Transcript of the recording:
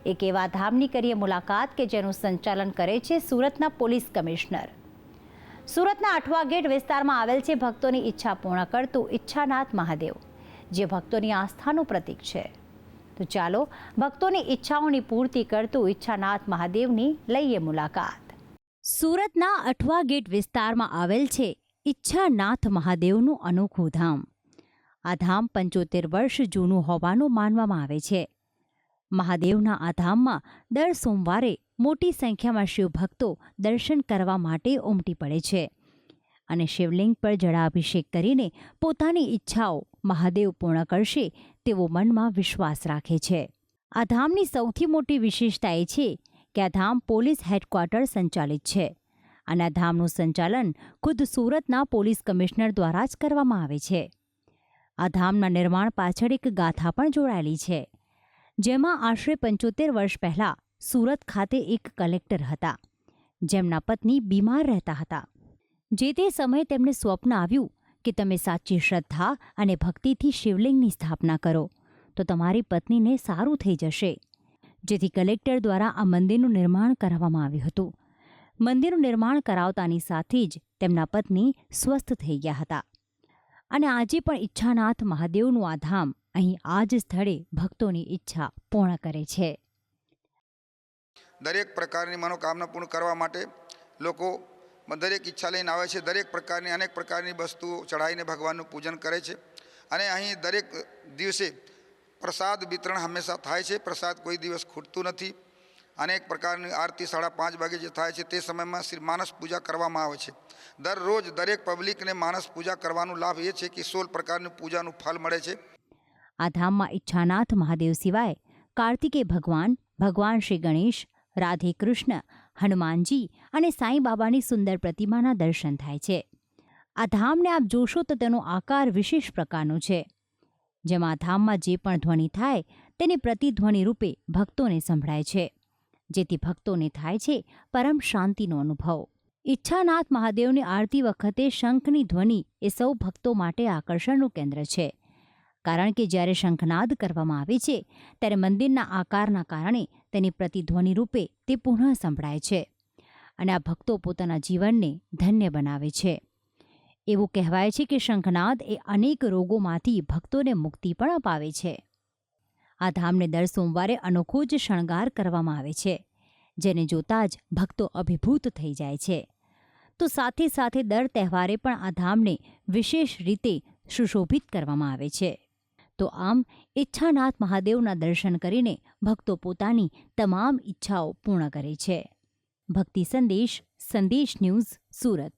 એક એવા ધામની કરીએ મુલાકાત કે જેનું સંચાલન કરે છે સુરતના પોલીસ કમિશનર। સુરતના અઠવા ગેટ વિસ્તારમાં આવેલ છે ભક્તોની ઈચ્છા પૂર્ણ કરતું ઈચ્છાનાથ મહાદેવ, જે ભક્તોની આસ્થાનું પ્રતીક છે। તો ચાલો ભક્તોની ઈચ્છાઓની પૂર્તિ કરતું ઈચ્છાનાથ મહાદેવની લઈએ મુલાકાત। સુરતના અઠવા ગેટ વિસ્તારમાં આવેલ છે ઈચ્છાનાથ મહાદેવનું અનોખું ધામ। આ ધામ 75 વર્ષ જૂનું હોવાનું માનવામાં આવે છે। મહાદેવના આ ધામમાં દર સોમવારે મોટી સંખ્યામાં શિવભક્તો દર્શન કરવા માટે ઉમટી પડે છે અને શિવલિંગ પર જળાભિષેક કરીને પોતાની ઈચ્છાઓ મહાદેવ પૂર્ણ કરશે તેવો મનમાં વિશ્વાસ રાખે છે। આ ધામની સૌથી મોટી વિશેષતા એ છે કે આ ધામ પોલીસ હેડક્વાર્ટર સંચાલિત છે અને આ ધામનું સંચાલન ખુદ સુરતના પોલીસ કમિશનર દ્વારા જ કરવામાં આવે છે। આ ધામના નિર્માણ પાછળ એક ગાથા પણ જોડાયેલી છે, જેમાં આશરે 75 વર્ષ પહેલાં સુરત ખાતે એક કલેક્ટર હતા, જેમના પત્ની બીમાર રહેતા હતા। જે તે સમયે તેમને સ્વપ્ન આવ્યું કે તમે સાચી શ્રદ્ધા અને ભક્તિથી શિવલિંગની સ્થાપના કરો તો તમારી પત્નીને સારું થઈ જશે, જેથી કલેક્ટર દ્વારા આ મંદિરનું નિર્માણ કરાવવામાં આવ્યું હતું। મંદિરનું નિર્માણ કરાવતાની સાથે જ તેમના પત્ની સ્વસ્થ થઈ ગયા હતા અને આજે પણ ઈચ્છાનાથ મહાદેવનું આ ધામ અહીં આ જ સ્થળે ભક્તોની ઈચ્છા પૂર્ણ કરે છે। દરેક પ્રકારની મનોકામના પૂર્ણ કરવા માટે લોકો દરેક ઈચ્છા લઈને આવે છે। દરેક પ્રકારની અનેક પ્રકારની વસ્તુઓ ચઢાવીને ભગવાનનું પૂજન કરે છે અને અહીં દરેક દિવસે પ્રસાદ વિતરણ હંમેશા થાય છે। પ્રસાદ કોઈ દિવસ ખૂટતું નથી। અનેક પ્રકારની આરતી 5:30 વાગે જે થાય છે તે સમયમાં શ્રી માનસ પૂજા કરવામાં આવે છે। દરરોજ દરેક પબ્લિકને માનસ પૂજા કરવાનો લાભ એ છે કે 16 પ્રકારની પૂજાનું ફળ મળે છે। આ ધામમાં ઈચ્છાનાથ મહાદેવ સિવાય કાર્તિકેય ભગવાન, ભગવાન શ્રી ગણેશ, રાધે કૃષ્ણ, હનુમાનજી અને સાંઈ બાબાની સુંદર પ્રતિમાના દર્શન થાય છે। આ ધામને આપ જોશો તો તેનો આકાર વિશેષ પ્રકારનો છે, જેમાં આ ધામમાં જે પણ ધ્વનિ થાય તેને પ્રતિધ્વનિ રૂપે ભક્તોને સંભળાય છે, જેથી ભક્તોને થાય છે પરમ શાંતિનો અનુભવ। ઈચ્છાનાથ મહાદેવની આરતી વખતે શંખની ધ્વનિ એ સૌ ભક્તો માટે આકર્ષણનું કેન્દ્ર છે, કારણ કે જ્યારે શંખનાદ કરવામાં આવે છે ત્યારે મંદિરના આકારના કારણે તેની પ્રતિધ્વનિ રૂપે તે પુનઃ સંભળાય છે અને આ ભક્તો પોતાના જીવનને ધન્ય બનાવે છે। એવું કહેવાય છે કે શંખનાદ એ અનેક રોગોમાંથી ભક્તોને મુક્તિ પણ અપાવે છે। આ ધામને દર સોમવારે અનોખો જ શણગાર કરવામાં આવે છે, જેને જોતા જ ભક્તો અભિભૂત થઈ જાય છે। તો સાથે સાથે દર તહેવારે પણ આ ધામને વિશેષ રીતે સુશોભિત કરવામાં આવે છે। તો આમ ઈચ્છાનાથ મહાદેવના દર્શન કરીને ભક્તો પોતાની તમામ ઈચ્છાઓ પૂર્ણ કરે છે। ભક્તિ સંદેશ, સંદેશ ન્યૂઝ, સુરત।